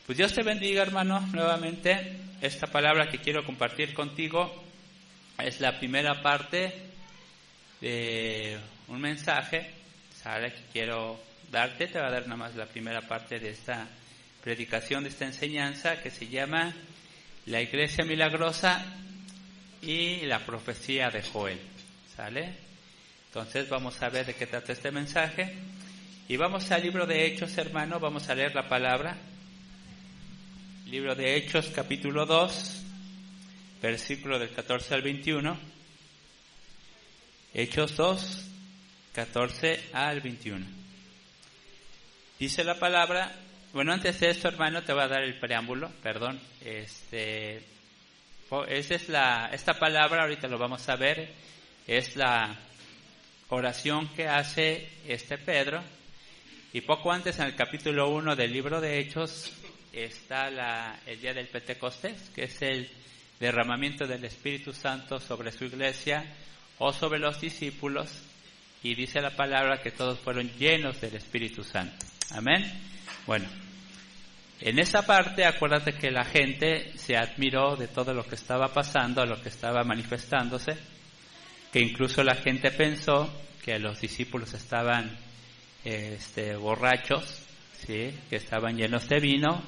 Pues Dios te bendiga, hermano, nuevamente. Esta palabra que quiero compartir contigo es la primera parte de un mensaje, ¿sale? Que quiero darte. Te va a dar nada más la primera parte de esta predicación, de esta enseñanza que se llama La Iglesia Milagrosa y la Profecía de Joel, ¿sale? Entonces vamos a ver de qué trata este mensaje. Y vamos al libro de Hechos, hermano, vamos a leer la palabra. Libro de Hechos, capítulo 2, versículo del 14 al 21. Hechos 2, 14 al 21. Dice la palabra. Bueno, antes de esto, hermano, te voy a dar el preámbulo, perdón. Esta palabra, ahorita lo vamos a ver, es la oración que hace Pedro. Y poco antes, en el capítulo 1 del libro de Hechos, está el día del Pentecostés, que es el derramamiento del Espíritu Santo sobre su iglesia o sobre los discípulos, y dice la palabra que todos fueron llenos del Espíritu Santo. Amén. Bueno, en esa parte acuérdate que la gente se admiró de todo lo que estaba pasando, lo que estaba manifestándose, que incluso la gente pensó que los discípulos estaban borrachos, ¿sí? Que estaban llenos de vino,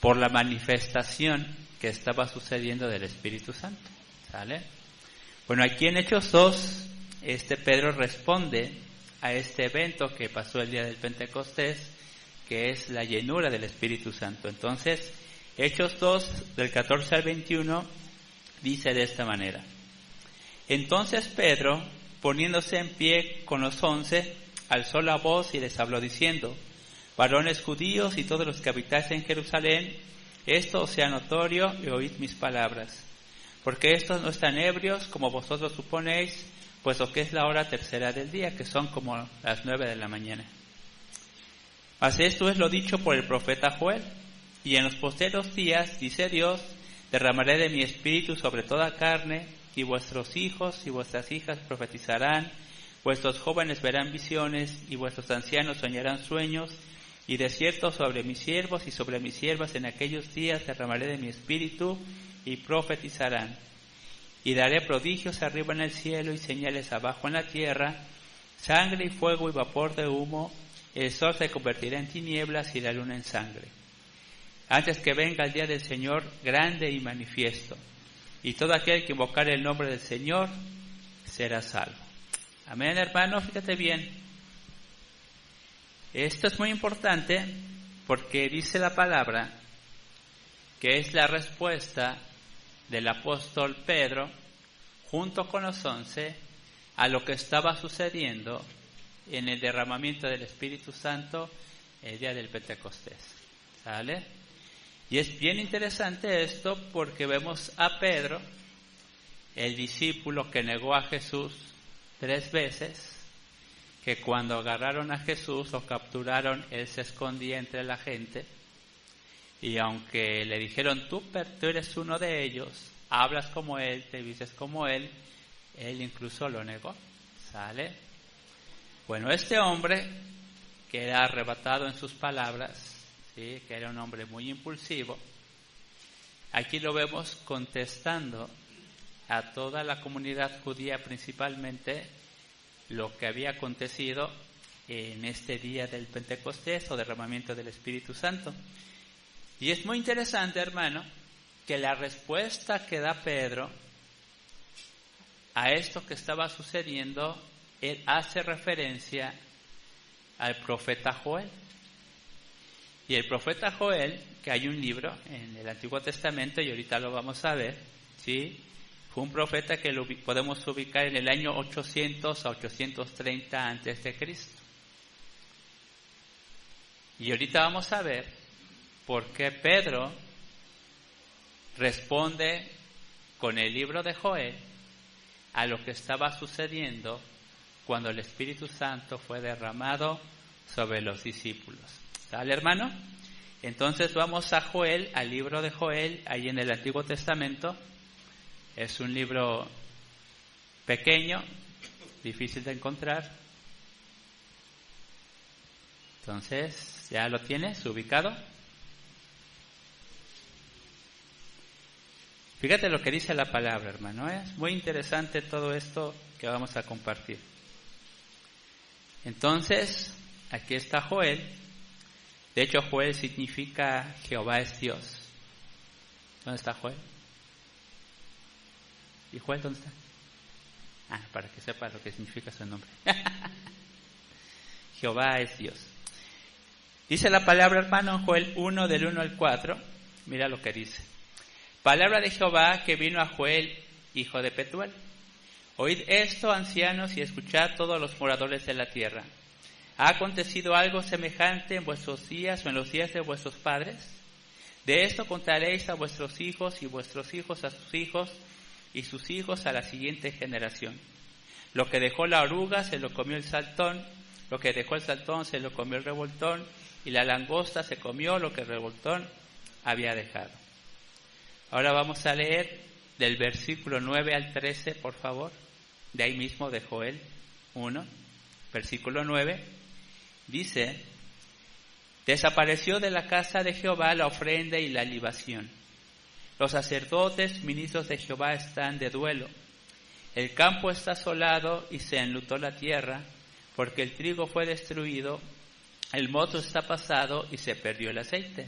por la manifestación que estaba sucediendo del Espíritu Santo, ¿sale? Bueno, aquí en Hechos 2, Pedro responde a este evento que pasó el día del Pentecostés, que es la llenura del Espíritu Santo. Entonces, Hechos 2, del 14 al 21, dice de esta manera: Entonces Pedro, poniéndose en pie con los 11, alzó la voz y les habló diciendo: Varones judíos y todos los que habitáis en Jerusalén, esto os sea notorio y oíd mis palabras. Porque estos no están ebrios, como vosotros suponéis, puesto que es la hora tercera del día, que son como las 9 de la mañana. Mas esto es lo dicho por el profeta Joel. Y en los posteros días, dice Dios, derramaré de mi espíritu sobre toda carne, y vuestros hijos y vuestras hijas profetizarán, vuestros jóvenes verán visiones, y vuestros ancianos soñarán sueños, y de cierto sobre mis siervos y sobre mis siervas en aquellos días derramaré de mi espíritu, y profetizarán. Y daré prodigios arriba en el cielo y señales abajo en la tierra, sangre y fuego y vapor de humo. El sol se convertirá en tinieblas y la luna en sangre, antes que venga el día del Señor grande y manifiesto. Y todo aquel que invocare el nombre del Señor será salvo. Amén, hermano, fíjate bien. Esto es muy importante porque dice la palabra que es la respuesta del apóstol Pedro junto con los 11 a lo que estaba sucediendo en el derramamiento del Espíritu Santo el día del Pentecostés, ¿sale? Y es bien interesante esto porque vemos a Pedro, el discípulo que negó a Jesús 3 veces, que cuando agarraron a Jesús o capturaron, él se escondía entre la gente, y aunque le dijeron tú eres uno de ellos, hablas como él, te vistes como él incluso lo negó, ¿sale? Bueno, este hombre que era arrebatado en sus palabras, ¿sí? Que era un hombre muy impulsivo, aquí lo vemos contestando a toda la comunidad judía, principalmente lo que había acontecido en este día del Pentecostés o derramamiento del Espíritu Santo. Y es muy interesante, hermano, que la respuesta que da Pedro a esto que estaba sucediendo, él hace referencia al profeta Joel. Y el profeta Joel, que hay un libro en el Antiguo Testamento, y ahorita lo vamos a ver, ¿sí? Fue un profeta que lo podemos ubicar en el año 800 a 830 antes de Cristo. Y ahorita vamos a ver por qué Pedro responde con el libro de Joel a lo que estaba sucediendo cuando el Espíritu Santo fue derramado sobre los discípulos. ¿Sale, hermano? Entonces vamos a Joel, al libro de Joel, ahí en el Antiguo Testamento. Es un libro pequeño, difícil de encontrar. Entonces, ¿ya lo tienes ubicado? Fíjate lo que dice la palabra, hermano. Es muy interesante todo esto que vamos a compartir. Entonces, aquí está Joel. De hecho, Joel significa Jehová es Dios. ¿Dónde está Joel? ¿Y Joel dónde está? Para que sepa lo que significa su nombre. Jehová es Dios. Dice la palabra, hermano, en Joel 1, del 1 al 4. Mira lo que dice. Palabra de Jehová que vino a Joel, hijo de Petuel. Oíd esto, ancianos, y escuchad todos los moradores de la tierra. ¿Ha acontecido algo semejante en vuestros días o en los días de vuestros padres? De esto contaréis a vuestros hijos y vuestros hijos a sus hijos y sus hijos a la siguiente generación. Lo que dejó la oruga se lo comió el saltón, lo que dejó el saltón se lo comió el revoltón, y la langosta se comió lo que el revoltón había dejado. Ahora vamos a leer del versículo 9 al 13, por favor, de ahí mismo de Joel 1, versículo 9, dice: desapareció de la casa de Jehová la ofrenda y la libación. Los sacerdotes, ministros de Jehová, están de duelo. El campo está asolado y se enlutó la tierra, porque el trigo fue destruido, el mosto está pasado y se perdió el aceite.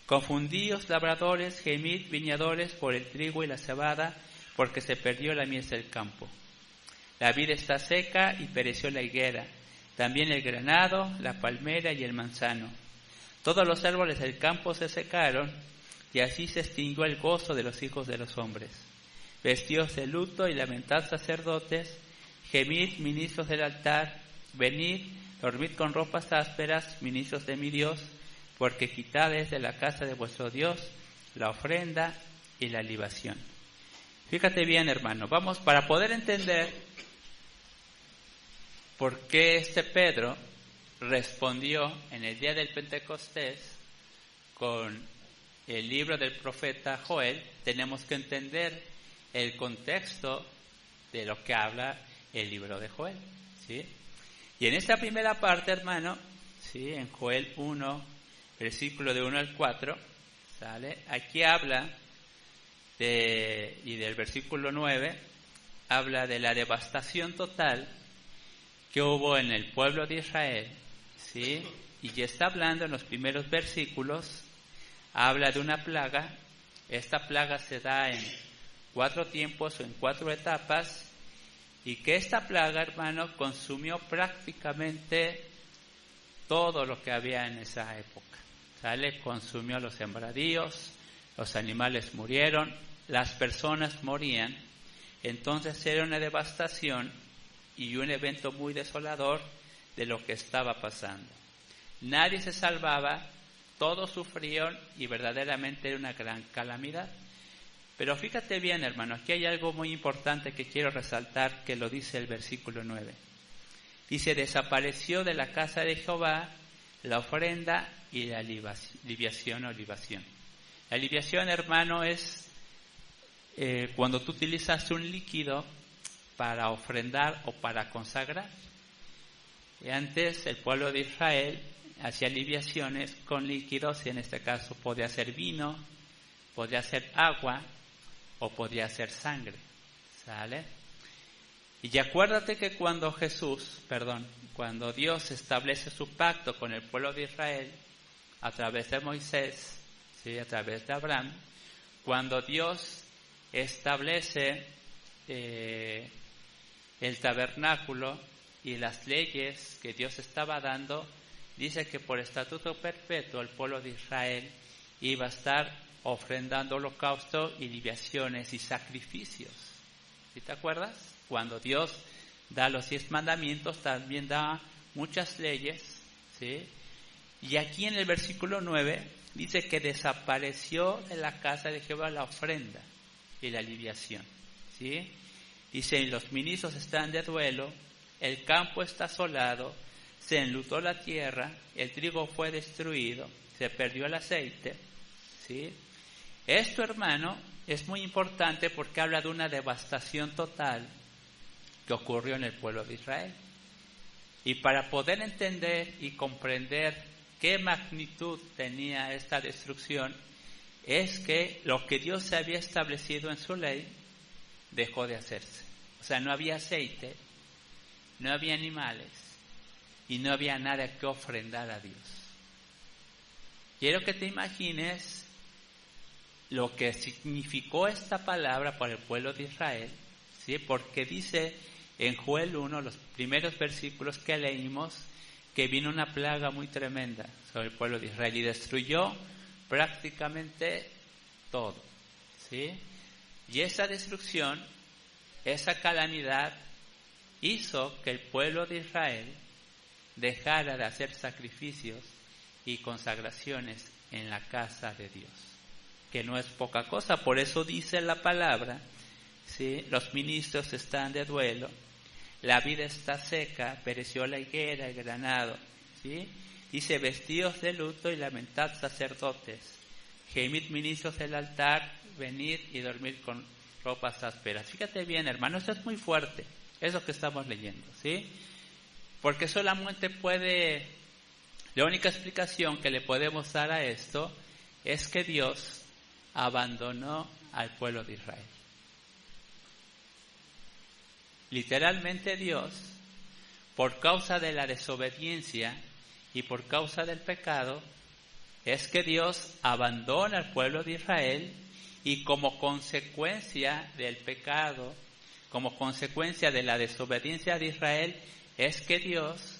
Confundíos labradores, gemid viñadores por el trigo y la cebada, porque se perdió la mies del campo. La vid está seca y pereció la higuera, también el granado, la palmera y el manzano. Todos los árboles del campo se secaron, y así se extinguió el gozo de los hijos de los hombres. Vestíos de luto y lamentad, sacerdotes, gemid, ministros del altar, venid, dormid con ropas ásperas, ministros de mi Dios, porque quitades de la casa de vuestro Dios la ofrenda y la libación. Fíjate bien, hermano, vamos, para poder entender por qué Pedro respondió en el día del Pentecostés con el libro del profeta Joel, tenemos que entender el contexto de lo que habla el libro de Joel, ¿sí? Y en esta primera parte, hermano, ¿sí? En Joel 1, versículo de 1 al 4, ¿sale? Aquí habla y del versículo 9, habla de la devastación total que hubo en el pueblo de Israel, ¿sí? Y ya está hablando en los primeros versículos, habla de una plaga. Esta plaga se da en 4 tiempos o en 4 etapas, y que esta plaga, hermano, consumió prácticamente todo lo que había en esa época, ¿sale? Consumió los sembradíos, los animales murieron, las personas morían. Entonces era una devastación y un evento muy desolador de lo que estaba pasando. Nadie se salvaba, todos sufrieron y verdaderamente era una gran calamidad. Pero fíjate bien, hermano, aquí hay algo muy importante que quiero resaltar, que lo dice el versículo 9. Dice: desapareció de la casa de Jehová la ofrenda y la libación o libación. La libación, hermano, es cuando tú utilizas un líquido para ofrendar o para consagrar. Y antes el pueblo de Israel hacía libaciones con líquidos, y en este caso podía ser vino, podía ser agua o podía ser sangre, ¿sale? Y acuérdate que cuando Dios establece su pacto con el pueblo de Israel a través de Moisés, ¿sí? A través de Abraham, cuando Dios establece el tabernáculo y las leyes que Dios estaba dando, dice que por estatuto perpetuo el pueblo de Israel iba a estar ofrendando holocausto y libaciones y sacrificios. ¿Sí te acuerdas? Cuando Dios da los 10 mandamientos, también da muchas leyes, ¿sí? Y aquí en el versículo 9 dice que desapareció de la casa de Jehová la ofrenda y la libación, ¿sí? Dice: los ministros están de duelo, el campo está asolado, se enlutó la tierra, el trigo fue destruido, se perdió el aceite, ¿sí? Esto, hermano, es muy importante porque habla de una devastación total que ocurrió en el pueblo de Israel. Y para poder entender y comprender qué magnitud tenía esta destrucción, es que lo que Dios había establecido en su ley dejó de hacerse. O sea, no había aceite, no había animales y no había nada que ofrendar a Dios. Quiero que te imagines lo que significó esta palabra para el pueblo de Israel, ¿sí? Porque dice en Joel 1, los primeros versículos que leímos, que vino una plaga muy tremenda sobre el pueblo de Israel y destruyó prácticamente todo, ¿sí? Y esa destrucción, esa calamidad, hizo que el pueblo de Israel dejara de hacer sacrificios y consagraciones en la casa de Dios, que no es poca cosa. Por eso dice la palabra, ¿sí? Los ministros están de duelo, la vida está seca, pereció la higuera, el granado, ¿sí? Dice, vestidos de luto y lamentad sacerdotes, gemid ministros del altar, venid y dormid con ropas ásperas. Fíjate bien, hermano, esto es muy fuerte, eso que estamos leyendo, ¿sí? Porque solamente la única explicación que le podemos dar a esto es que Dios abandonó al pueblo de Israel. Literalmente Dios, por causa de la desobediencia y por causa del pecado, es que Dios abandona al pueblo de Israel, y como consecuencia del pecado, como consecuencia de la desobediencia de Israel, es que Dios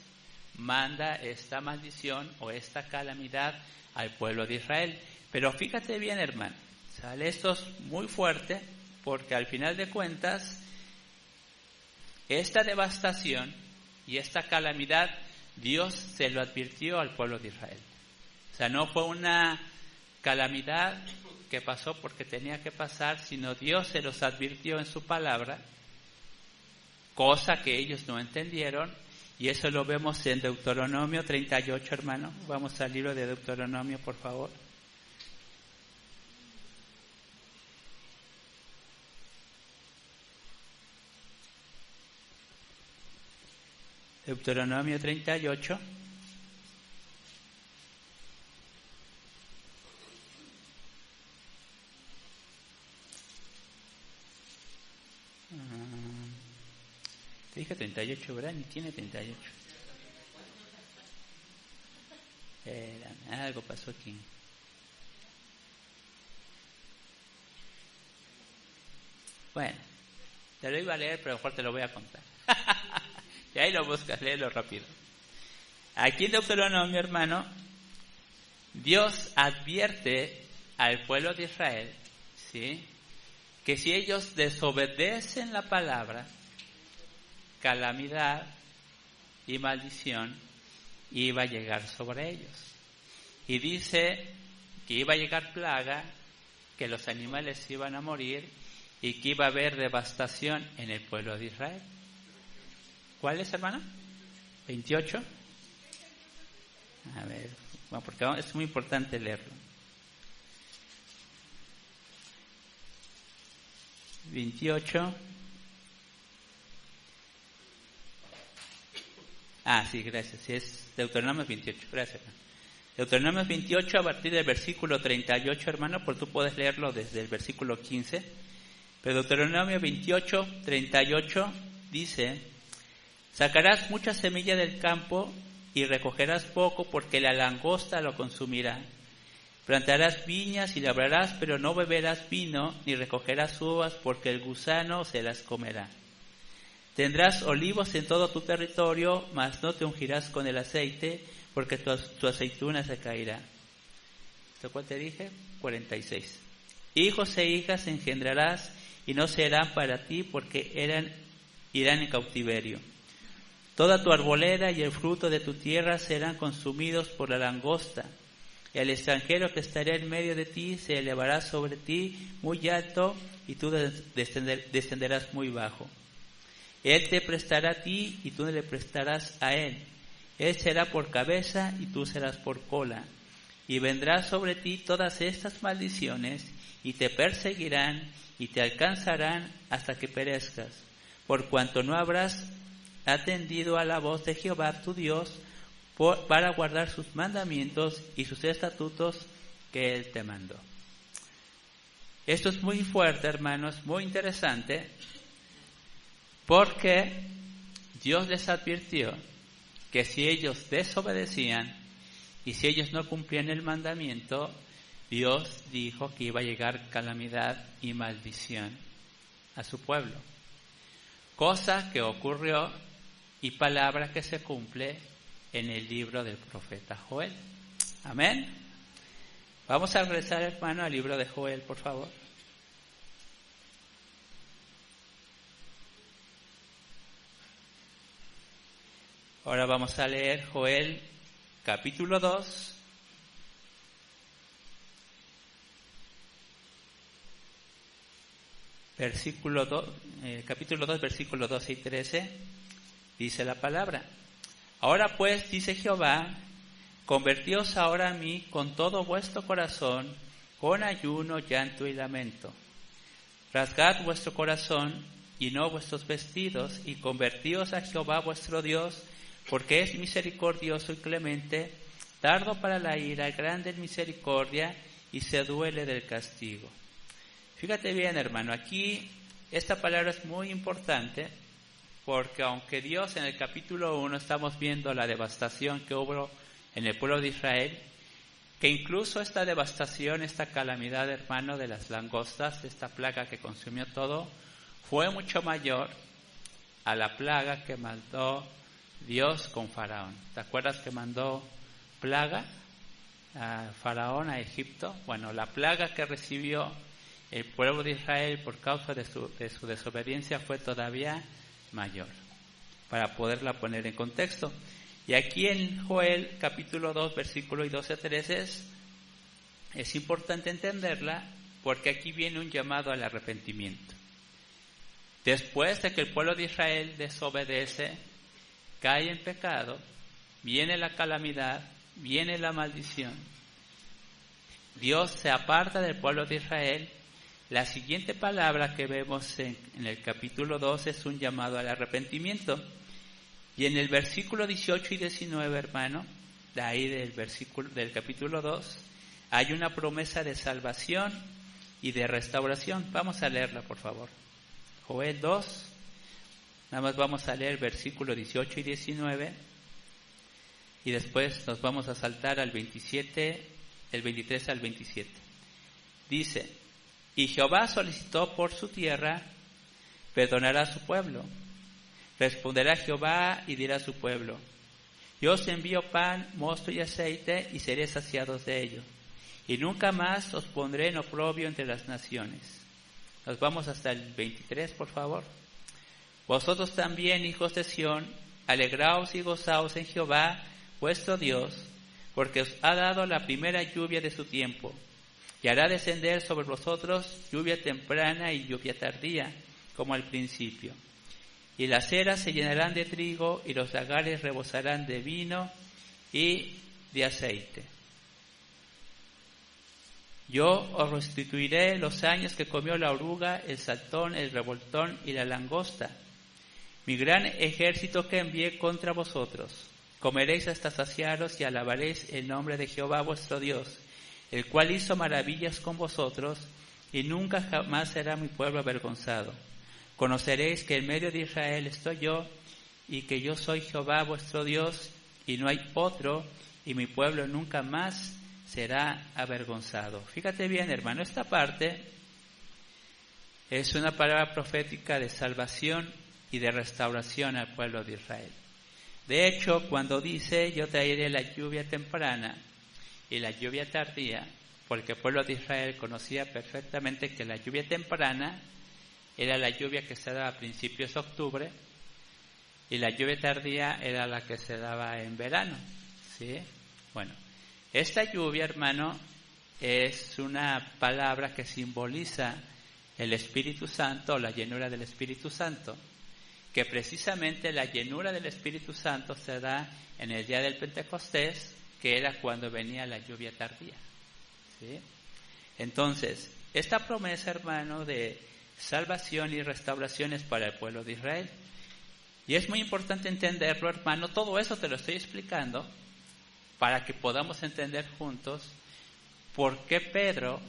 manda esta maldición o esta calamidad al pueblo de Israel. Pero fíjate bien, hermano, ¿sale? Esto es muy fuerte, porque al final de cuentas, esta devastación y esta calamidad, Dios se lo advirtió al pueblo de Israel. O sea, no fue una calamidad que pasó porque tenía que pasar, sino Dios se los advirtió en su palabra, cosa que ellos no entendieron, y eso lo vemos en Deuteronomio 38, hermano. Vamos al libro de Deuteronomio, por favor. Deuteronomio 38. Te dije 38, ¿verdad? Ni tiene 38. Algo pasó aquí. Bueno, te lo iba a leer, pero mejor te lo voy a contar. Y ahí lo buscas, léelo rápido. Aquí en Deuteronomio, hermano, Dios advierte al pueblo de Israel, ¿sí?, que si ellos desobedecen la palabra, calamidad y maldición iba a llegar sobre ellos. Y dice que iba a llegar plaga, que los animales iban a morir y que iba a haber devastación en el pueblo de Israel. ¿Cuál es, hermano? 28. A ver, bueno, porque es muy importante leerlo. 28. Sí, gracias. Sí, es Deuteronomio 28. Gracias, hermano. Deuteronomio 28 a partir del versículo 38, hermano, porque tú puedes leerlo desde el versículo 15. Pero Deuteronomio 28, 38 dice: sacarás mucha semilla del campo y recogerás poco, porque la langosta lo consumirá. Plantarás viñas y labrarás, pero no beberás vino, ni recogerás uvas, porque el gusano se las comerá. Tendrás olivos en todo tu territorio, mas no te ungirás con el aceite, porque tu aceituna se caerá. ¿Esto cuál te dije? 46. Hijos e hijas engendrarás, y no serán para ti, porque irán en cautiverio. Toda tu arboleda y el fruto de tu tierra serán consumidos por la langosta. El extranjero que estará en medio de ti se elevará sobre ti muy alto, y tú descenderás muy bajo. Él te prestará a ti y tú le prestarás a él. Él será por cabeza y tú serás por cola. Y vendrán sobre ti todas estas maldiciones y te perseguirán y te alcanzarán hasta que perezcas, por cuanto no habrás atendido a la voz de Jehová tu Dios para guardar sus mandamientos y sus estatutos que Él te mandó. Esto es muy fuerte, hermanos, muy interesante, porque Dios les advirtió que si ellos desobedecían y si ellos no cumplían el mandamiento, Dios dijo que iba a llegar calamidad y maldición a su pueblo. Cosa que ocurrió y palabra que se cumple en el libro del profeta Joel. Amén. Vamos a regresar, hermano, al libro de Joel, por favor. Ahora vamos a leer Joel capítulo 2. Capítulo 2, versículos 12 y 13, dice la palabra. Ahora pues, dice Jehová, convertíos ahora a mí con todo vuestro corazón, con ayuno, llanto y lamento. Rasgad vuestro corazón y no vuestros vestidos, y convertíos a Jehová vuestro Dios, porque es misericordioso y clemente, tardo para la ira, grande en misericordia, y se duele del castigo. Fíjate bien, hermano, aquí esta palabra es muy importante, porque aunque Dios en el capítulo 1 estamos viendo la devastación que hubo en el pueblo de Israel, que incluso esta devastación, esta calamidad, hermano, de las langostas, esta plaga que consumió todo, fue mucho mayor a la plaga que mandó Dios con Faraón. ¿Te acuerdas que mandó plaga a Faraón, a Egipto? Bueno, la plaga que recibió el pueblo de Israel por causa de su desobediencia fue todavía mayor, para poderla poner en contexto. Y aquí en Joel capítulo 2, versículo 12-13 es importante entenderla, porque aquí viene un llamado al arrepentimiento. Después de que el pueblo de Israel desobedece, cae en pecado, viene la calamidad, viene la maldición. Dios se aparta del pueblo de Israel. La siguiente palabra que vemos en el capítulo 2 es un llamado al arrepentimiento. Y en el versículo 18 y 19, hermano, de ahí del capítulo 2, hay una promesa de salvación y de restauración. Vamos a leerla, por favor. Joel 2, nada más vamos a leer versículo 18 y 19, y después nos vamos a saltar al 27, el 23 al 27. Dice: y Jehová solicitó por su tierra, perdonará a su pueblo. Responderá Jehová y dirá a su pueblo: yo os envío pan, mosto y aceite, y seré saciados de ello. Y nunca más os pondré en oprobio entre las naciones. Nos vamos hasta el 23, por favor. Vosotros también, hijos de Sión, alegraos y gozaos en Jehová, vuestro Dios, porque os ha dado la primera lluvia de su tiempo, y hará descender sobre vosotros lluvia temprana y lluvia tardía, como al principio. Y las eras se llenarán de trigo, y los lagares rebosarán de vino y de aceite. Yo os restituiré los años que comió la oruga, el saltón, el revoltón y la langosta, mi gran ejército que envié contra vosotros. Comeréis hasta saciaros y alabaréis el nombre de Jehová vuestro Dios, el cual hizo maravillas con vosotros, y nunca jamás será mi pueblo avergonzado. Conoceréis que en medio de Israel estoy yo, y que yo soy Jehová vuestro Dios, y no hay otro, y mi pueblo nunca más será avergonzado. Fíjate bien, hermano, esta parte es una palabra profética de salvación y de restauración al pueblo de Israel. De hecho, cuando dice: yo traeré la lluvia temprana y la lluvia tardía, porque el pueblo de Israel conocía perfectamente que la lluvia temprana era la lluvia que se daba a principios de octubre, y la lluvia tardía era la que se daba en verano, ¿sí? Bueno, esta lluvia, hermano, es una palabra que simboliza el Espíritu Santo, la llenura del Espíritu Santo, que precisamente la llenura del Espíritu Santo se da en el día del Pentecostés, que era cuando venía la lluvia tardía, ¿sí? Entonces, esta promesa, hermano, de salvación y restauración es para el pueblo de Israel. Y es muy importante entenderlo, hermano. Todo eso te lo estoy explicando para que podamos entender juntos por qué Pedro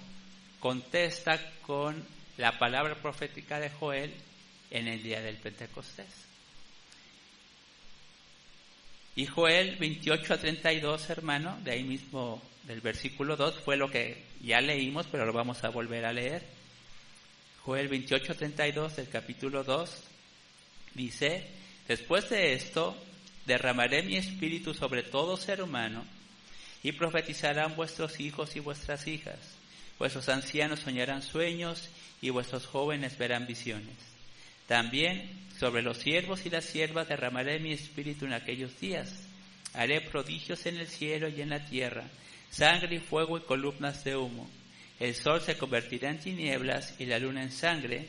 contesta con la palabra profética de Joel en el día del Pentecostés. Y Joel 28 a 32, hermano, de ahí mismo del versículo 2, fue lo que ya leímos, pero lo vamos a volver a leer. Joel 28 a 32 del capítulo 2 dice: después de esto, derramaré mi espíritu sobre todo ser humano, y profetizarán vuestros hijos y vuestras hijas. Vuestros ancianos soñarán sueños, y vuestros jóvenes verán visiones. También sobre los siervos y las siervas derramaré mi espíritu en aquellos días. Haré prodigios en el cielo y en la tierra, sangre y fuego y columnas de humo. El sol se convertirá en tinieblas y la luna en sangre,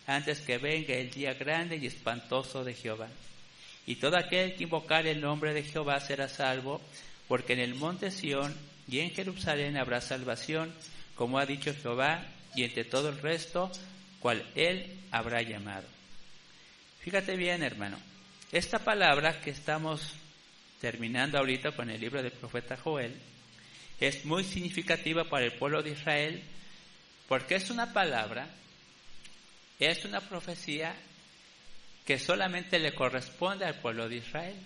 antes que venga el día grande y espantoso de Jehová. Y todo aquel que invocare el nombre de Jehová será salvo, porque en el monte Sión y en Jerusalén habrá salvación, como ha dicho Jehová, y entre todo el resto, cual él habrá llamado. Fíjate bien, hermano, esta palabra que estamos terminando ahorita con el libro del profeta Joel es muy significativa para el pueblo de Israel, porque es una palabra, es una profecía que solamente le corresponde al pueblo de Israel.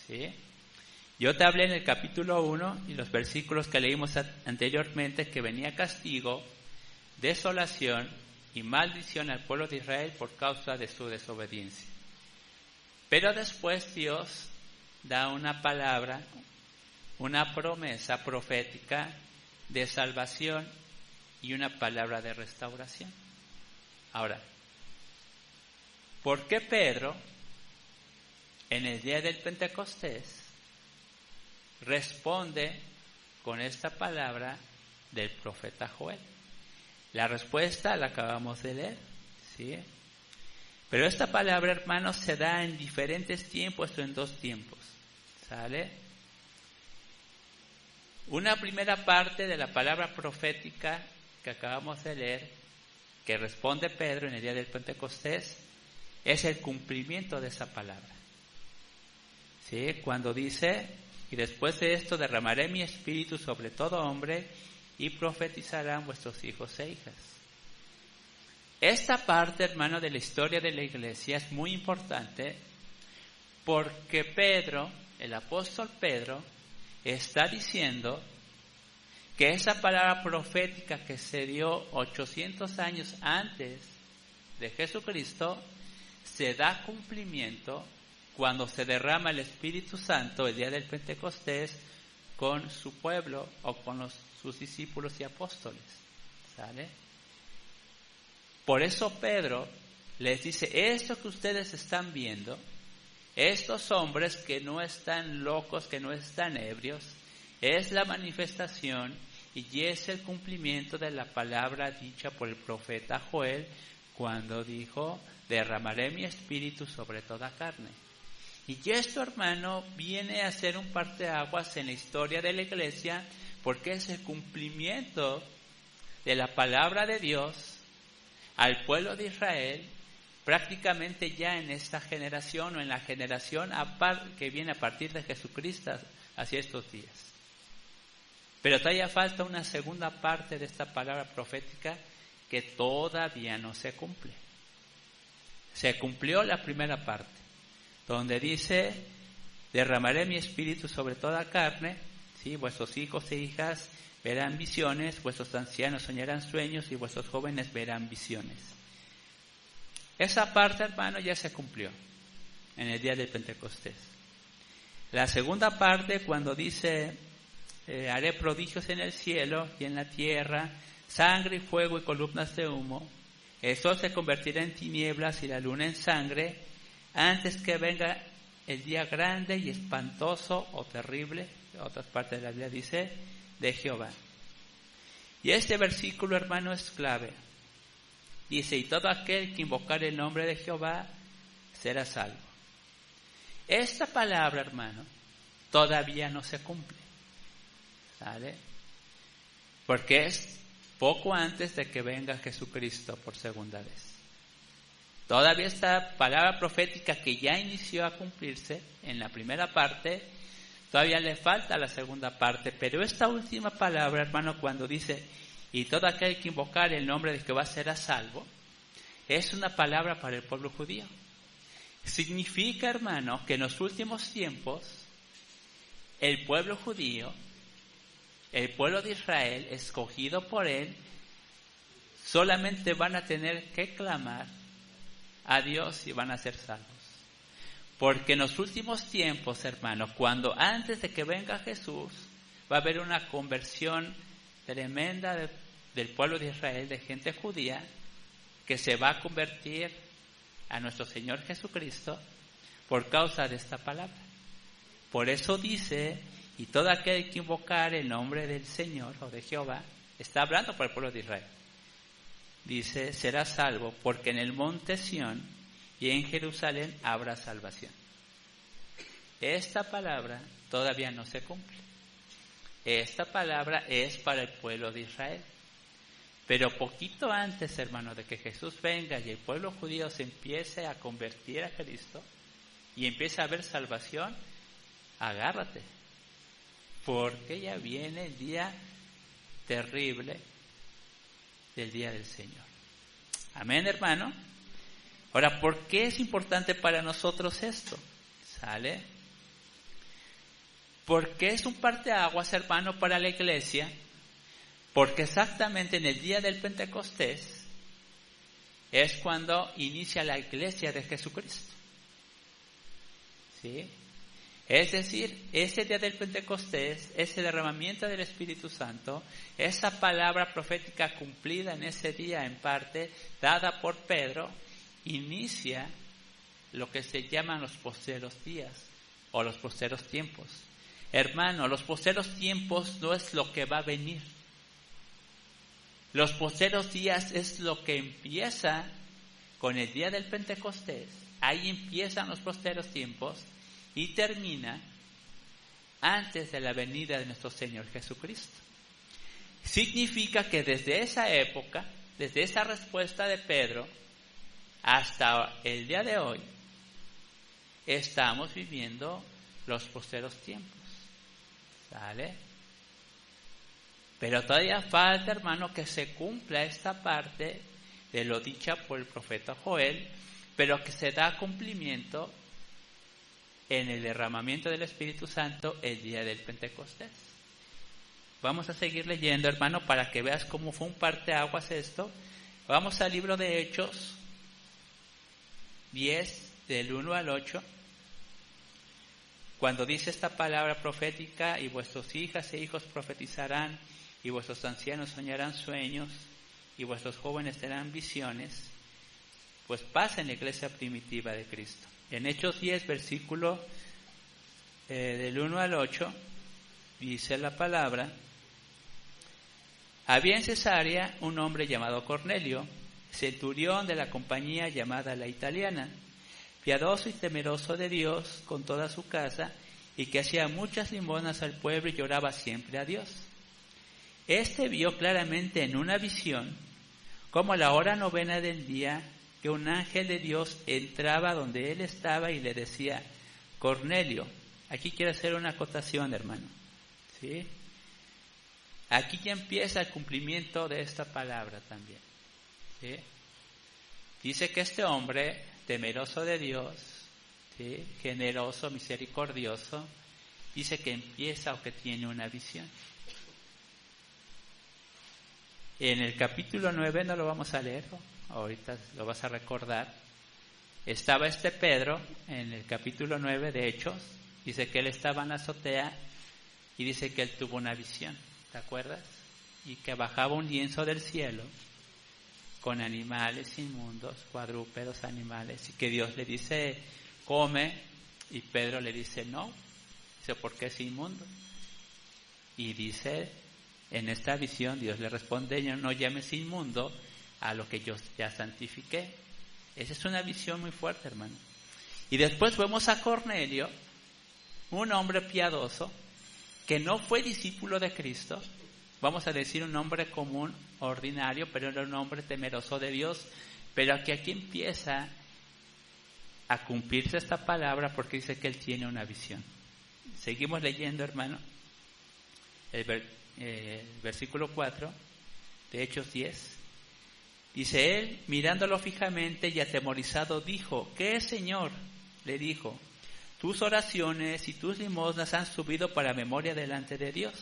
¿Sí? Yo te hablé en el capítulo 1 y los versículos que leímos anteriormente que venía castigo, desolación y maldición al pueblo de Israel por causa de su desobediencia. Pero después Dios da una palabra, una promesa profética de salvación y una palabra de restauración. Ahora, ¿por qué Pedro, en el día del Pentecostés, responde con esta palabra del profeta Joel? La respuesta la acabamos de leer, ¿sí? Pero esta palabra, hermanos, se da en diferentes tiempos o en dos tiempos, ¿sale? Una primera parte de la palabra profética que acabamos de leer, que responde Pedro en el día del Pentecostés, es el cumplimiento de esa palabra. ¿Sí? Cuando dice: y después de esto derramaré mi espíritu sobre todo hombre, y profetizarán vuestros hijos e hijas. Esta parte, hermano, de la historia de la iglesia es muy importante, porque Pedro, el apóstol Pedro, está diciendo que esa palabra profética que se dio 800 años antes de Jesucristo se da cumplimiento cuando se derrama el Espíritu Santo el día del Pentecostés con su pueblo o con sus discípulos y apóstoles. ¿Sale? Por eso Pedro les dice: esto que ustedes están viendo, estos hombres que no están locos, que no están ebrios, es la manifestación y es el cumplimiento de la palabra dicha por el profeta Joel cuando dijo: derramaré mi espíritu sobre toda carne. Y esto, hermano, viene a ser un parteaguas en la historia de la iglesia, porque es el cumplimiento de la palabra de Dios al pueblo de Israel, prácticamente ya en esta generación o en la generación que viene a partir de Jesucristo hacia estos días. Pero todavía falta una segunda parte de esta palabra profética que todavía no se cumple. Se cumplió la primera parte, donde dice: derramaré mi espíritu sobre toda carne, ¿sí? Vuestros hijos e hijas verán visiones, vuestros ancianos soñarán sueños y vuestros jóvenes verán visiones. Esa parte, hermano, ya se cumplió en el día del Pentecostés. La segunda parte, cuando dice: haré prodigios en el cielo y en la tierra, sangre y fuego y columnas de humo, el sol se convertirá en tinieblas y la luna en sangre, antes que venga el día grande y espantoso o terrible, en otras partes de la Biblia dice, de Jehová. Y este versículo, hermano, es clave. Dice: y todo aquel que invocare el nombre de Jehová será salvo. Esta palabra, hermano, todavía no se cumple, ¿sale? Porque es poco antes de que venga Jesucristo por segunda vez. Todavía esta palabra profética que ya inició a cumplirse en la primera parte, todavía le falta la segunda parte, pero esta última palabra, hermano, cuando dice: y todo aquel que invocar el nombre de Jehová será salvo, es una palabra para el pueblo judío. Significa, hermano, que en los últimos tiempos el pueblo judío, el pueblo de Israel, escogido por él, solamente van a tener que clamar a Dios y van a ser salvos. Porque en los últimos tiempos, hermano, cuando antes de que venga Jesús, va a haber una conversión tremenda del pueblo de Israel, de gente judía, que se va a convertir a nuestro Señor Jesucristo por causa de esta palabra. Por eso dice, y todo aquel que invocar el nombre del Señor o de Jehová, está hablando por el pueblo de Israel. Dice, será salvo, porque en el monte Sión y en Jerusalén habrá salvación. Esta palabra todavía no se cumple. Esta palabra es para el pueblo de Israel. Pero poquito antes, hermano, de que Jesús venga y el pueblo judío se empiece a convertir a Cristo y empiece a haber salvación, agárrate, porque ya viene el día terrible del día del Señor. Amén, hermano. Ahora, ¿por qué es importante para nosotros esto? ¿Sale? Porque es un parteaguas, hermano, para la iglesia. Porque exactamente en el día del Pentecostés es cuando inicia la iglesia de Jesucristo. ¿Sí? Es decir, ese día del Pentecostés, ese derramamiento del Espíritu Santo, esa palabra profética cumplida en ese día en parte, dada por Pedro, inicia lo que se llaman los postreros días o los postreros tiempos. Hermano, los postreros tiempos no es lo que va a venir. Los postreros días es lo que empieza con el día del Pentecostés. Ahí empiezan los postreros tiempos y termina antes de la venida de nuestro Señor Jesucristo. Significa que desde esa época, desde esa respuesta de Pedro, hasta el día de hoy, estamos viviendo los postreros tiempos. ¿Sale? Pero todavía falta, hermano, que se cumpla esta parte de lo dicha por el profeta Joel, pero que se da cumplimiento en el derramamiento del Espíritu Santo el día del Pentecostés. Vamos a seguir leyendo, hermano, para que veas cómo fue un parteaguas esto. Vamos al libro de Hechos 10, del 1 al 8. Cuando dice esta palabra profética, y vuestros hijas e hijos profetizarán, y vuestros ancianos soñarán sueños, y vuestros jóvenes tendrán visiones, pues pasa en la iglesia primitiva de Cristo. En Hechos 10, versículo del 1 al 8, dice la palabra: había en Cesarea un hombre llamado Cornelio, centurión de la compañía llamada la Italiana, piadoso y temeroso de Dios con toda su casa, y que hacía muchas limosnas al pueblo y lloraba siempre a Dios. Este vio claramente en una visión, como a la hora 9 del día, que un ángel de Dios entraba donde él estaba y le decía: Cornelio. Aquí quiero hacer una acotación, hermano. ¿Sí? Aquí ya empieza el cumplimiento de esta palabra también. ¿Sí? Dice que este hombre, temeroso de Dios, ¿sí?, generoso, misericordioso, dice que empieza o que tiene una visión. En el capítulo 9, no lo vamos a leer, ahorita lo vas a recordar. Estaba este Pedro en el capítulo 9 de Hechos, dice que él estaba en la azotea y dice que él tuvo una visión, ¿te acuerdas? Y que bajaba un lienzo del cielo con animales inmundos, cuadrúpedos, animales, y que Dios le dice: come, y Pedro le dice: no. Dice: ¿por qué es inmundo? Y dice, en esta visión Dios le responde: no llames inmundo a lo que yo ya santifiqué. Esa es una visión muy fuerte, hermano. Y después vemos a Cornelio, un hombre piadoso, que no fue discípulo de Cristo, vamos a decir un hombre común, ordinario, pero era un hombre temeroso de Dios, pero que aquí empieza a cumplirse esta palabra porque dice que él tiene una visión. Seguimos leyendo, hermano, el versículo 4, de Hechos 10. Dice él, mirándolo fijamente y atemorizado, dijo, ¿qué, Señor? Le dijo, tus oraciones y tus limosnas han subido para memoria delante de Dios.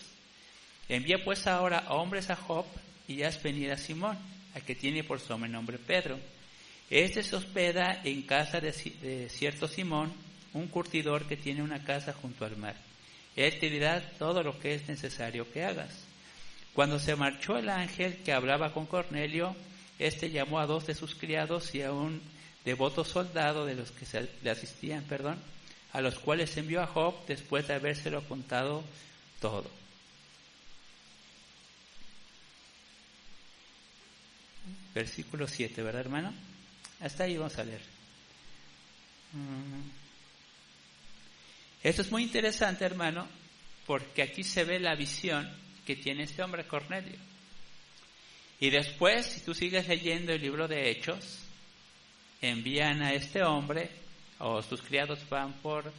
Envía pues ahora hombres a Jope y haz venir a Simón, al que tiene por sobrenombre Pedro. Este se hospeda en casa de cierto Simón, un curtidor que tiene una casa junto al mar. Él te dirá todo lo que es necesario que hagas. Cuando se marchó el ángel que hablaba con Cornelio, este llamó a 2 de sus criados y a un devoto soldado de los que le asistían, a los cuales envió a Jope después de habérselo contado todo. Versículo 7, ¿verdad, hermano? Hasta ahí vamos a leer. Esto es muy interesante, hermano, porque aquí se ve la visión que tiene este hombre Cornelio. Y después, si tú sigues leyendo el libro de Hechos, envían a este hombre, o sus criados van por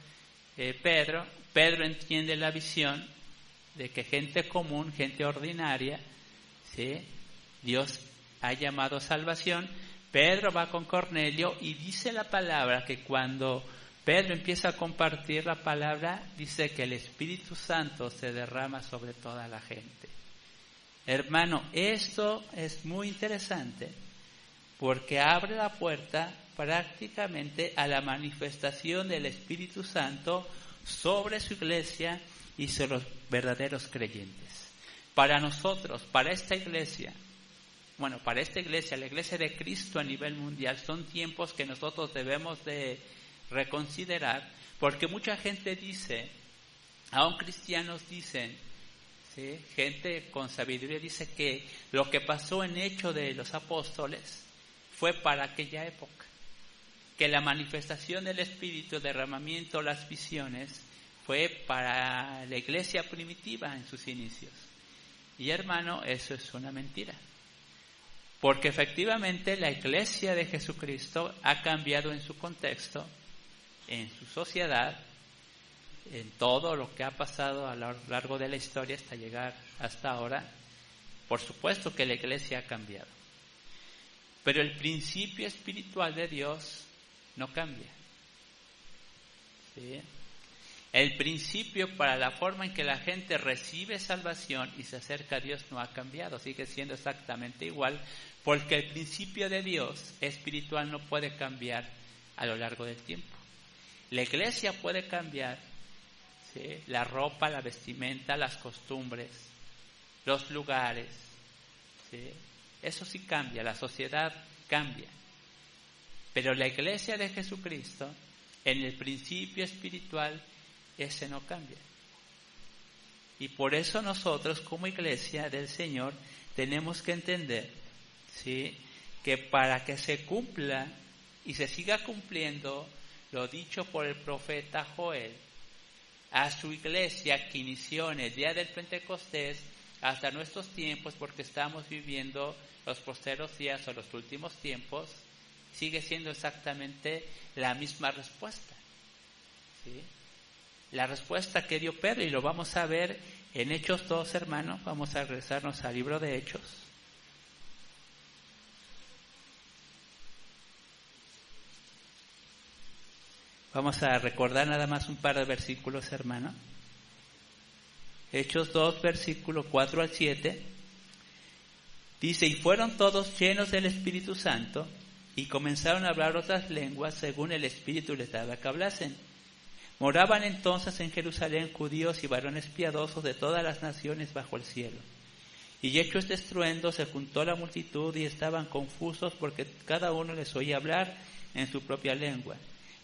Pedro. Pedro entiende la visión de que gente común, gente ordinaria, ¿sí? Dios ha llamado salvación. Pedro va con Cornelio y dice la palabra que cuando Pedro empieza a compartir la palabra, dice que el Espíritu Santo se derrama sobre toda la gente. Hermano, esto es muy interesante porque abre la puerta prácticamente a la manifestación del Espíritu Santo sobre su iglesia y sobre los verdaderos creyentes. Para nosotros, para esta iglesia, la iglesia de Cristo a nivel mundial, son tiempos que nosotros debemos de reconsiderar, porque mucha gente dice, aún cristianos dicen, ¿sí? Gente con sabiduría dice que lo que pasó en Hechos de los Apóstoles fue para aquella época, que la manifestación del Espíritu, el derramamiento, las visiones, fue para la iglesia primitiva en sus inicios. Y hermano, eso es una mentira. Porque efectivamente la iglesia de Jesucristo ha cambiado en su contexto, en su sociedad, en todo lo que ha pasado a lo largo de la historia hasta llegar hasta ahora. Por supuesto que la iglesia ha cambiado. Pero el principio espiritual de Dios no cambia. ¿Sí? El principio para la forma en que la gente recibe salvación y se acerca a Dios no ha cambiado, sigue siendo exactamente igual, porque el principio de Dios espiritual no puede cambiar a lo largo del tiempo. La iglesia puede cambiar, ¿sí? La ropa, la vestimenta, las costumbres, los lugares, ¿sí? Eso sí cambia, la sociedad cambia. Pero la iglesia de Jesucristo, en el principio espiritual, ese no cambia. Y por eso nosotros como iglesia del Señor tenemos que entender, ¿sí? Que para que se cumpla y se siga cumpliendo lo dicho por el profeta Joel a su iglesia que inició en el día del Pentecostés hasta nuestros tiempos, porque estamos viviendo los posteros días o los últimos tiempos, sigue siendo exactamente la misma respuesta, ¿sí? La respuesta que dio Pedro, y lo vamos a ver en Hechos 2, hermanos. Vamos a regresarnos al libro de Hechos. Vamos a recordar nada más un par de versículos, hermano. Hechos 2, versículo 4 al 7. Dice, y fueron todos llenos del Espíritu Santo, y comenzaron a hablar otras lenguas según el Espíritu les daba que hablasen. Moraban entonces en Jerusalén judíos y varones piadosos de todas las naciones bajo el cielo. Y hecho este estruendo, se juntó la multitud y estaban confusos porque cada uno les oía hablar en su propia lengua.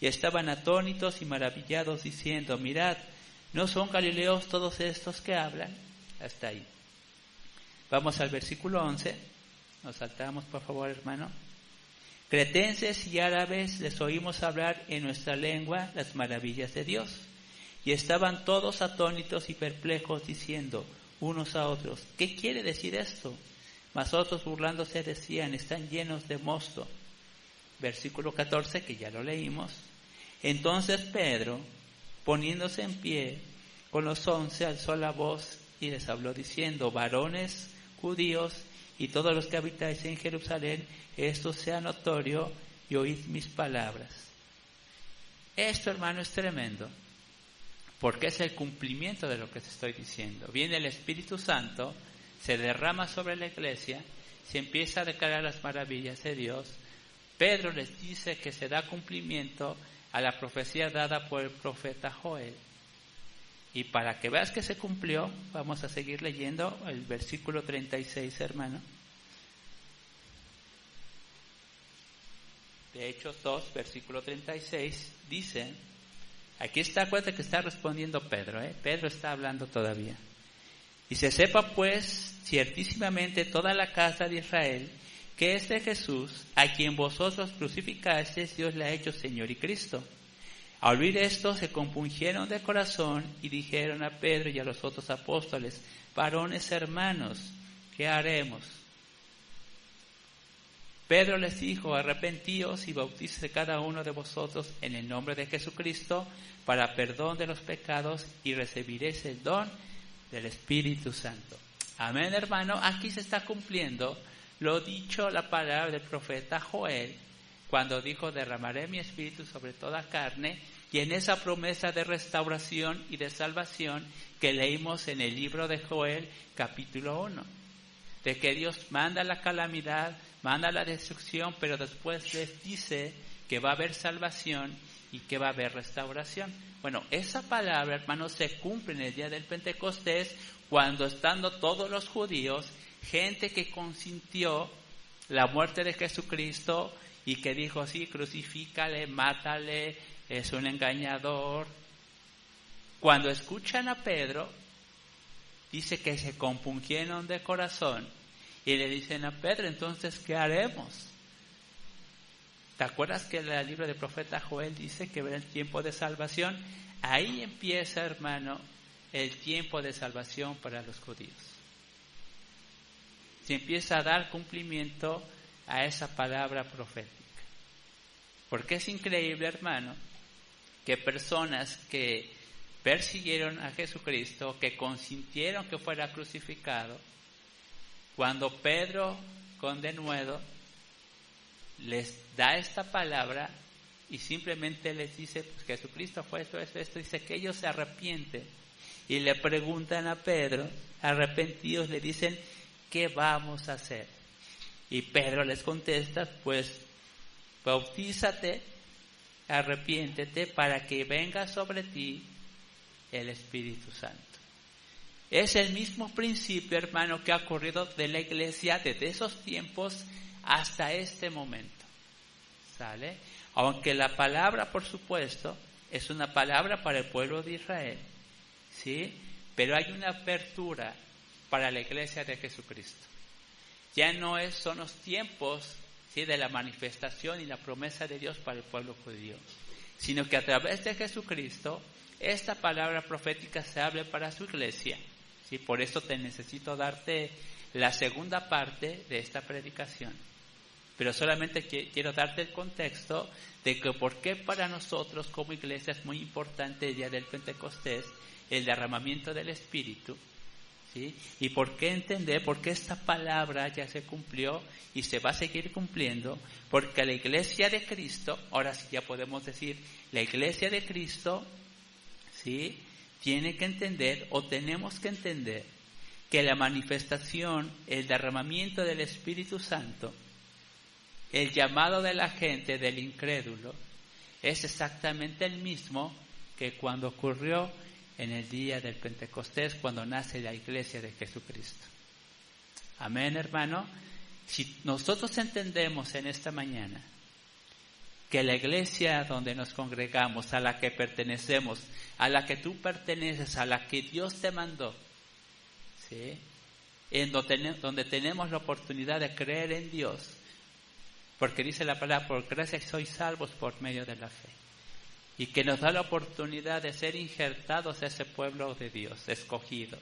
Y estaban atónitos y maravillados diciendo, mirad, ¿no son galileos todos estos que hablan? Hasta ahí. Vamos al versículo 11. Nos saltamos, por favor, hermano. Cretenses y árabes les oímos hablar en nuestra lengua las maravillas de Dios. Y estaban todos atónitos y perplejos diciendo unos a otros, ¿qué quiere decir esto? Mas otros burlándose decían, están llenos de mosto. Versículo 14, que ya lo leímos. Entonces Pedro, poniéndose en pie, con los 11 alzó la voz y les habló diciendo, varones judíos y todos los que habitáis en Jerusalén, esto sea notorio y oíd mis palabras. Esto, hermano, es tremendo, porque es el cumplimiento de lo que te estoy diciendo. Viene el Espíritu Santo, se derrama sobre la iglesia, se empieza a declarar las maravillas de Dios. Pedro les dice que se da cumplimiento a la profecía dada por el profeta Joel. Y para que veas que se cumplió, vamos a seguir leyendo el versículo 36, hermano. De Hechos 2, versículo 36, dice, aquí está, acuérdate que está respondiendo Pedro, Pedro está hablando todavía. Dice, sepa pues ciertísimamente toda la casa de Israel, que este Jesús, a quien vosotros crucificasteis, Dios le ha hecho Señor y Cristo. Al oír esto, se compungieron de corazón y dijeron a Pedro y a los otros apóstoles, varones hermanos, ¿qué haremos? Pedro les dijo, arrepentíos y bautícese cada uno de vosotros en el nombre de Jesucristo para perdón de los pecados y recibiréis el don del Espíritu Santo. Amén, hermano. Aquí se está cumpliendo lo dicho, la palabra del profeta Joel, cuando dijo, derramaré mi espíritu sobre toda carne, y en esa promesa de restauración y de salvación que leímos en el libro de Joel, capítulo 1, de que Dios manda la calamidad, manda la destrucción, pero después les dice que va a haber salvación y que va a haber restauración. Bueno, esa palabra, hermanos, se cumple en el día del Pentecostés, cuando estando todos los judíos, gente que consintió la muerte de Jesucristo y que dijo, sí, crucifícale, mátale, es un engañador. Cuando escuchan a Pedro, dice que se compungieron de corazón y le dicen a Pedro, entonces, ¿qué haremos? ¿Te acuerdas que el libro del profeta Joel dice que verá el tiempo de salvación? Ahí empieza, hermano, el tiempo de salvación para los judíos. Se empieza a dar cumplimiento a esa palabra profética. Porque es increíble, hermano, que personas que persiguieron a Jesucristo, que consintieron que fuera crucificado, cuando Pedro con denuedo les da esta palabra y simplemente les dice, pues Jesucristo fue esto, dice que ellos se arrepienten y le preguntan a Pedro, arrepentidos, le dicen, ¿qué vamos a hacer? Y Pedro les contesta, pues bautízate, arrepiéntete para que venga sobre ti el Espíritu Santo. Es el mismo principio, hermano, que ha ocurrido de la iglesia desde esos tiempos hasta este momento. ¿Sale? Aunque la palabra, por supuesto, es una palabra para el pueblo de Israel, ¿sí? Pero hay una apertura para la iglesia de Jesucristo. Ya no son los tiempos, ¿sí?, de la manifestación y la promesa de Dios para el pueblo judío, sino que a través de Jesucristo esta palabra profética se abre para su iglesia. ¿Sí? Por eso te necesito darte la segunda parte de esta predicación. Pero solamente quiero darte el contexto de que por qué para nosotros como iglesia es muy importante el día del Pentecostés, el derramamiento del Espíritu. ¿Sí? Y por qué entender, por qué esta palabra ya se cumplió y se va a seguir cumpliendo, porque la iglesia de Cristo, ahora sí ya podemos decir, la iglesia de Cristo, ¿sí?, tiene que entender, o tenemos que entender, que la manifestación, el derramamiento del Espíritu Santo, el llamado de la gente, del incrédulo, es exactamente el mismo que cuando ocurrió en el día del Pentecostés, cuando nace la iglesia de Jesucristo. Amén, hermano. Si nosotros entendemos en esta mañana que la iglesia donde nos congregamos, a la que pertenecemos, a la que tú perteneces, a la que Dios te mandó, ¿sí?, en donde tenemos la oportunidad de creer en Dios, porque dice la palabra, por gracia sois salvos por medio de la fe, y que nos da la oportunidad de ser injertados a ese pueblo de Dios, escogido,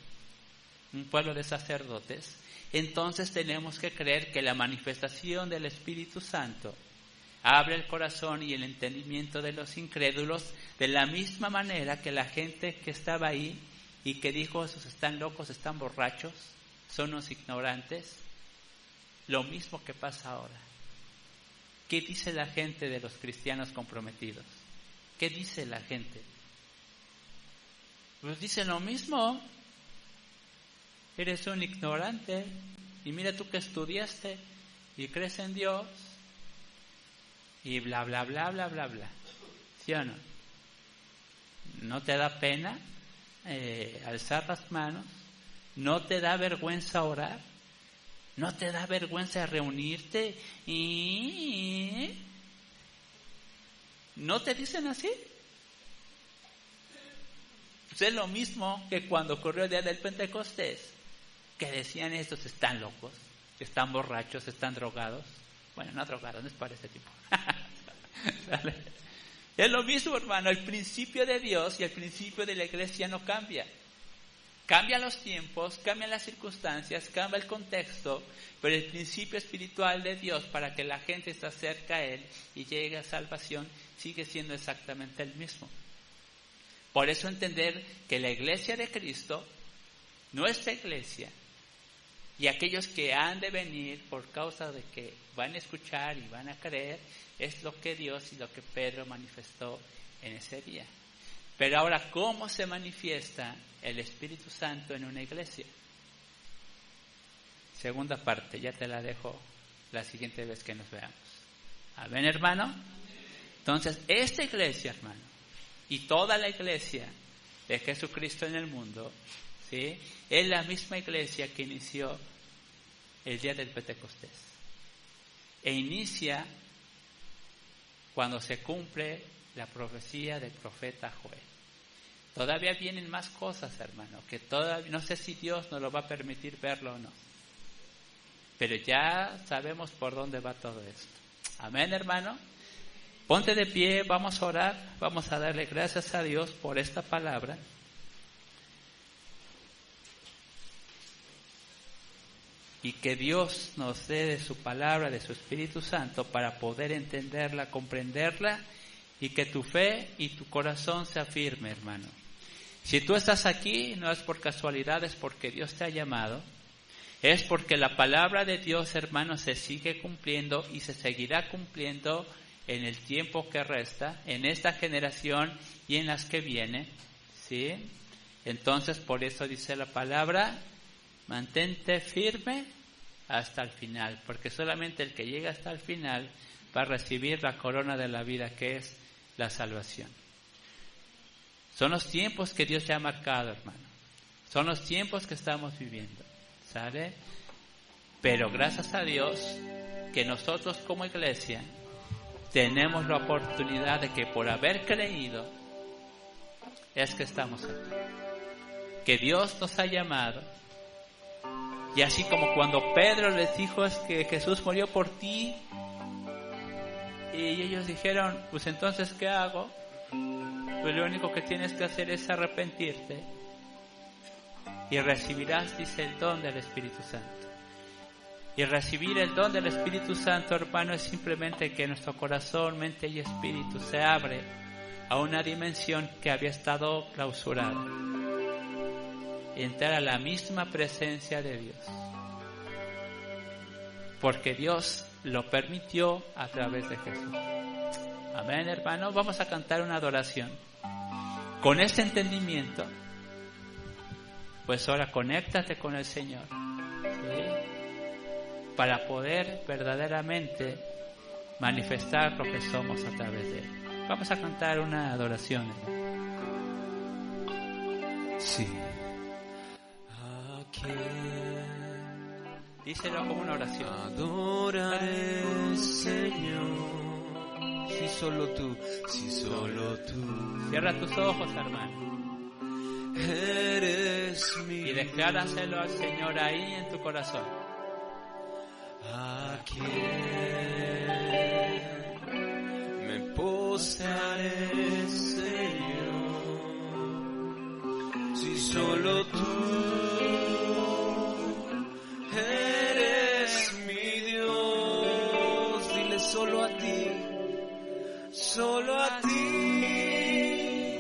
un pueblo de sacerdotes. Entonces tenemos que creer que la manifestación del Espíritu Santo abre el corazón y el entendimiento de los incrédulos, de la misma manera que la gente que estaba ahí y que dijo, esos están locos, están borrachos, son unos ignorantes. lo mismo que pasa ahora. ¿Qué dice la gente de los cristianos comprometidos? ¿Qué dice la gente? Pues dicen lo mismo. Eres un ignorante y mira tú que estudiaste y crees en Dios y bla, bla, bla, bla, bla, bla. ¿Sí o no? ¿No te da pena alzar las manos? ¿No te da vergüenza orar? ¿No te da vergüenza reunirte? ¿Y no te dicen así? Pues es lo mismo que cuando ocurrió el día del Pentecostés, que decían estos están locos, están borrachos, están drogados. Bueno, no drogados, no es para ese tipo. ¿Sale? Es lo mismo, hermano, el principio de Dios y el principio de la iglesia no cambia. Cambian los tiempos, cambian las circunstancias, cambia el contexto, pero el principio espiritual de Dios para que la gente se acerque a Él y llegue a salvación sigue siendo exactamente el mismo. Por eso entender que la iglesia de Cristo, nuestra iglesia, y aquellos que han de venir por causa de que van a escuchar y van a creer, es lo que Dios y lo que Pedro manifestó en ese día. Pero ahora, ¿cómo se manifiesta el Espíritu Santo en una iglesia? Segunda parte, ya te la dejo la siguiente vez que nos veamos. ¿Amén, hermano? Entonces, esta iglesia, hermano, y toda la iglesia de Jesucristo en el mundo, ¿sí?, es la misma iglesia que inició el día del Pentecostés. E inicia cuando se cumple la profecía del profeta Joel. Todavía vienen más cosas, hermano, que todavía no sé si Dios nos lo va a permitir verlo o no. Pero ya sabemos por dónde va todo esto. Amén, hermano. Ponte de pie, vamos a orar, vamos a darle gracias a Dios por esta palabra. Y que Dios nos dé de su palabra, de su Espíritu Santo, para poder entenderla, comprenderla, y que tu fe y tu corazón se afirme, hermano. Si tú estás aquí, no es por casualidad, es porque Dios te ha llamado. Es porque la palabra de Dios, hermano, se sigue cumpliendo y se seguirá cumpliendo en el tiempo que resta, en esta generación y en las que viene, ¿sí? Entonces, por eso dice la palabra, mantente firme hasta el final, porque solamente el que llega hasta el final va a recibir la corona de la vida, que es la salvación. Son los tiempos que Dios ya ha marcado, hermano. Son los tiempos que estamos viviendo, ¿sabe? Pero gracias a Dios que nosotros como iglesia tenemos la oportunidad de que por haber creído es que estamos aquí. Que Dios nos ha llamado. Y así como cuando Pedro les dijo es que Jesús murió por ti, y ellos dijeron, pues entonces ¿qué hago? Pues lo único que tienes que hacer es arrepentirte y recibirás, dice, el don del Espíritu Santo. Y recibir el don del Espíritu Santo, hermano, es simplemente que nuestro corazón, mente y espíritu se abre a una dimensión que había estado clausurada. Entrar a la misma presencia de Dios. Porque Dios lo permitió a través de Jesús. Amén, hermano. Vamos a cantar una adoración. Con este entendimiento, pues ahora conéctate con el Señor, ¿sí?, para poder verdaderamente manifestar lo que somos a través de Él. Vamos a cantar una adoración, hermano. Sí. ¿A quién díselo como una oración? adoraré, Señor? Si solo tú, si solo tú. Cierra tus ojos, hermano, Eres mi y decláraselo al Señor ahí en tu corazón. ¿A quién me postraré, Señor? Si solo tú eres mi Dios. Dile solo a ti,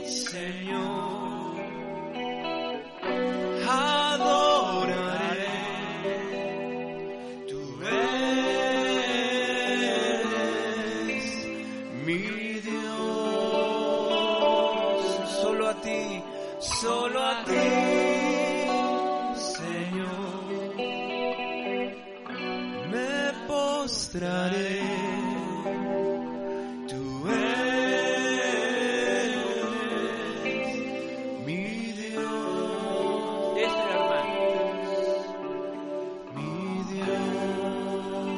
Señor. Adoraré, tú eres postraré. Tú eres mi Dios. Eso, hermano. Mi Dios.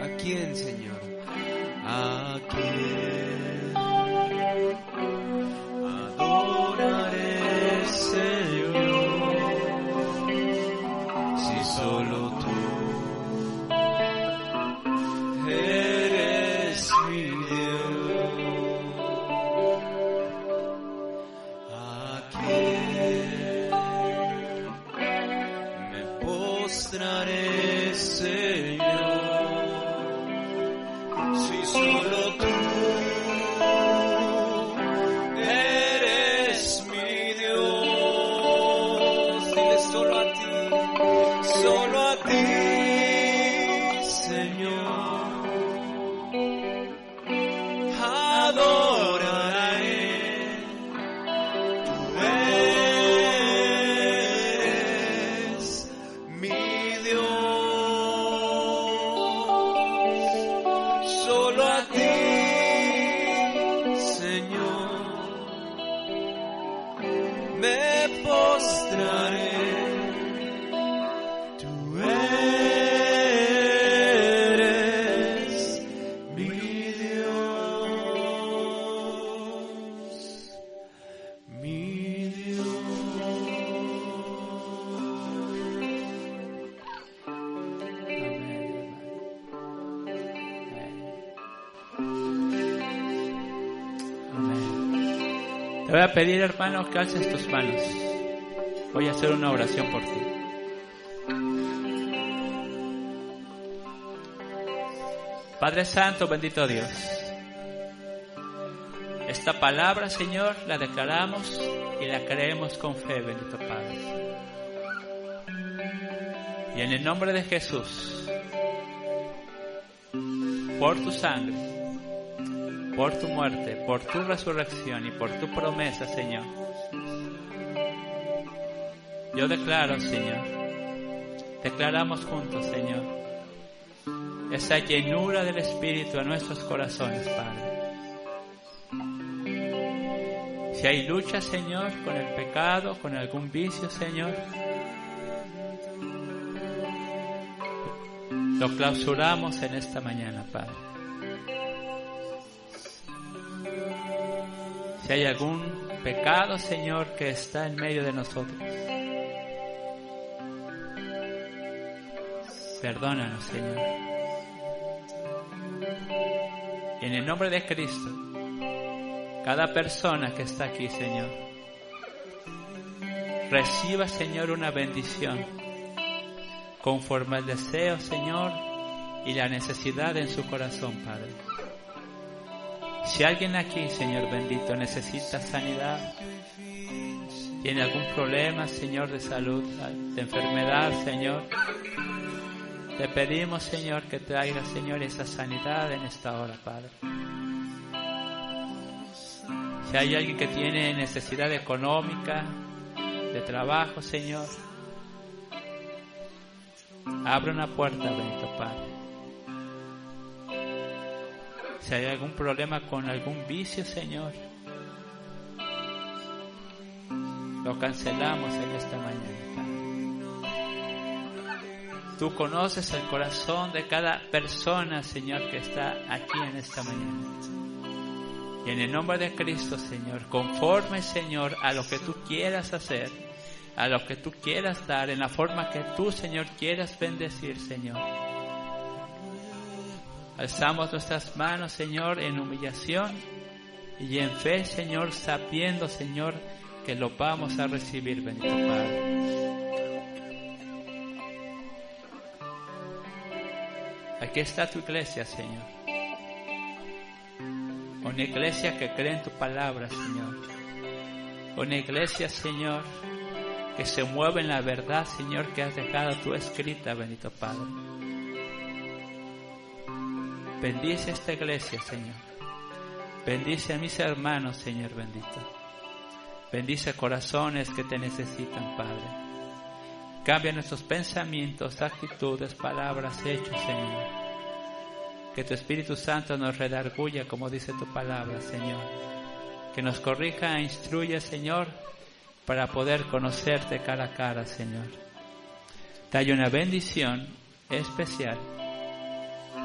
¿A quién, Señor? ¿A quién adoraré, Señor? Si solo tú eres mi Dios. ¿A quién me postraré, Señor? Si solo tú eres mi Dios. Dile solo a ti, Señor. Adoraré. Tú eres mi Dios. Solo a ti, Señor, me postraré. Tú eres mi Dios, mi Dios. Amén. Te voy a pedir, hermano, que alces tus manos. Voy a hacer una oración por ti. Padre Santo, bendito Dios. Esta palabra, Señor, la declaramos y la creemos con fe, bendito Padre. Y en el nombre de Jesús, por tu sangre, por tu muerte, por tu resurrección y por tu promesa, Señor, yo declaro, Señor, declaramos juntos, Señor, esa llenura del Espíritu en nuestros corazones, Padre. Si hay lucha, Señor, con el pecado, con algún vicio, Señor, lo clausuramos en esta mañana, Padre. Si hay algún pecado, Señor, que está en medio de nosotros, perdónanos, Señor. Y en el nombre de Cristo, cada persona que está aquí, Señor, reciba, Señor, una bendición conforme al deseo, Señor, y la necesidad en su corazón, Padre. Si alguien aquí, Señor bendito, necesita sanidad, tiene algún problema, Señor, de salud, de enfermedad, Señor, te pedimos, Señor, que traiga, Señor, esa sanidad en esta hora, Padre. Si hay alguien que tiene necesidad económica, de trabajo, Señor, abre una puerta, bendito Padre. Si hay algún problema con algún vicio, Señor, lo cancelamos en esta mañana, Padre. Tú conoces el corazón de cada persona, Señor, que está aquí en esta mañana. Y en el nombre de Cristo, Señor, conforme, Señor, a lo que tú quieras hacer, a lo que tú quieras dar, en la forma que tú, Señor, quieras bendecir, Señor. Alzamos nuestras manos, Señor, en humillación y en fe, Señor, sabiendo, Señor, que lo vamos a recibir, bendito Padre. Aquí está tu iglesia, Señor. Una iglesia que cree en tu palabra, Señor. Una iglesia, Señor, que se mueve en la verdad, Señor, que has dejado tú escrita, bendito Padre. Bendice esta iglesia, Señor. Bendice a mis hermanos, Señor bendito. Bendice corazones que te necesitan, Padre. Cambia nuestros pensamientos, actitudes, palabras, hechos, Señor. Que tu Espíritu Santo nos redarguya, como dice tu palabra, Señor. Que nos corrija e instruya, Señor, para poder conocerte cara a cara, Señor. Dale una bendición especial.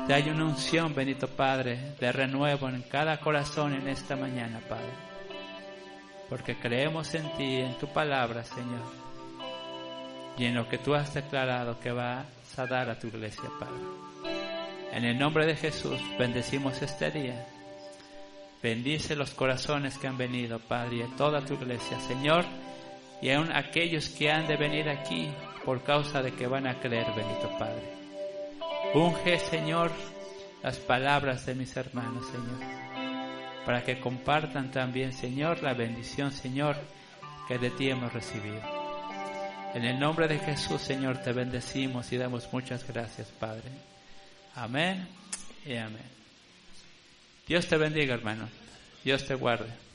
Dale una unción, bendito Padre, de renuevo en cada corazón en esta mañana, Padre. Porque creemos en ti, en tu palabra, Señor. Y en lo que tú has declarado que vas a dar a tu iglesia, Padre. En el nombre de Jesús, bendecimos este día. Bendice los corazones que han venido, Padre, y a toda tu iglesia, Señor, y aún aquellos que han de venir aquí por causa de que van a creer, bendito Padre. Unge, Señor, las palabras de mis hermanos, Señor, para que compartan también, Señor, la bendición, Señor, que de ti hemos recibido. En el nombre de Jesús, Señor, te bendecimos y damos muchas gracias, Padre. Amén y amén. Dios te bendiga, hermano. Dios te guarde.